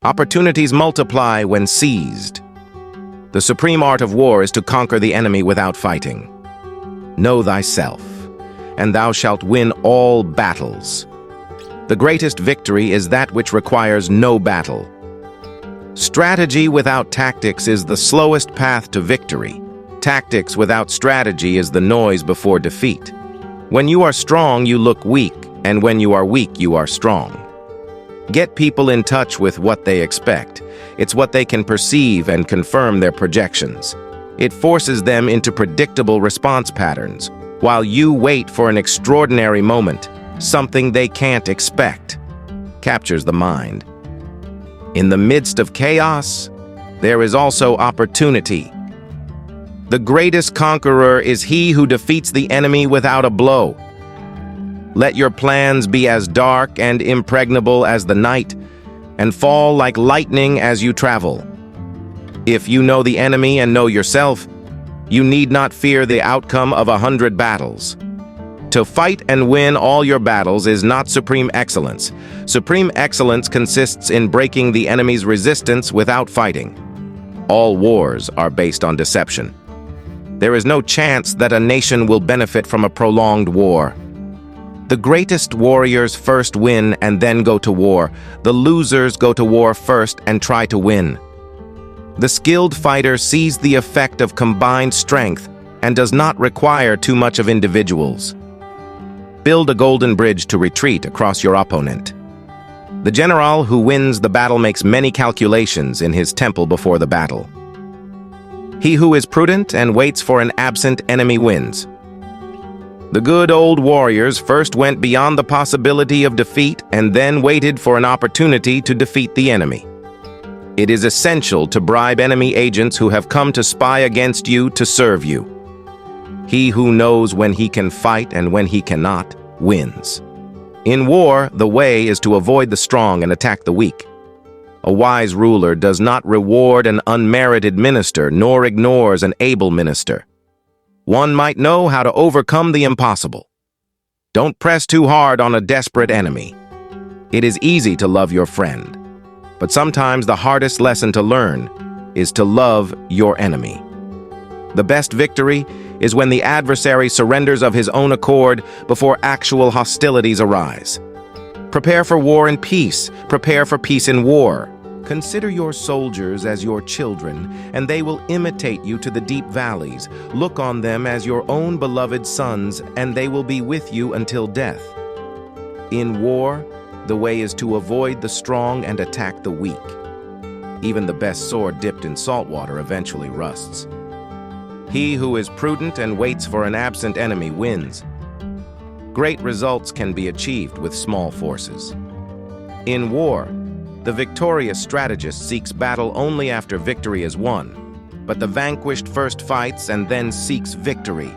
Opportunities multiply when seized. The supreme art of war is to conquer the enemy without fighting. Know thyself, and thou shalt win all battles. The greatest victory is that which requires no battle. Strategy without tactics is the slowest path to victory. Tactics without strategy is the noise before defeat. When you are strong, you look weak, and when you are weak, you are strong. Get people in touch with what they expect. It's what they can perceive and confirm their projections. It forces them into predictable response patterns, while you wait for an extraordinary moment, something they can't expect. Captures the mind. In the midst of chaos, there is also opportunity. The greatest conqueror is he who defeats the enemy without a blow. Let your plans be as dark and impregnable as the night, and fall like lightning as you travel. If you know the enemy and know yourself, you need not fear the outcome of 100 battles. To fight and win all your battles is not supreme excellence. Supreme excellence consists in breaking the enemy's resistance without fighting. All wars are based on deception. There is no chance that a nation will benefit from a prolonged war. The greatest warriors first win and then go to war. The losers go to war first and try to win. The skilled fighter sees the effect of combined strength and does not require too much of individuals. Build a golden bridge to retreat across your opponent. The general who wins the battle makes many calculations in his temple before the battle. He who is prudent and waits for an absent enemy wins. The good old warriors first went beyond the possibility of defeat and then waited for an opportunity to defeat the enemy. It is essential to bribe enemy agents who have come to spy against you to serve you. He who knows when he can fight and when he cannot, wins. In war, the way is to avoid the strong and attack the weak. A wise ruler does not reward an unmerited minister, nor ignores an able minister. One might know how to overcome the impossible. Don't press too hard on a desperate enemy. It is easy to love your friend, but sometimes the hardest lesson to learn is to love your enemy. The best victory is when the adversary surrenders of his own accord before actual hostilities arise. Prepare for war and peace. Prepare for peace in war. Consider your soldiers as your children, and they will imitate you to the deep valleys. Look on them as your own beloved sons, and they will be with you until death. In war, the way is to avoid the strong and attack the weak. Even the best sword dipped in salt water eventually rusts. He who is prudent and waits for an absent enemy wins. Great results can be achieved with small forces. In war, the victorious strategist seeks battle only after victory is won, but the vanquished first fights and then seeks victory.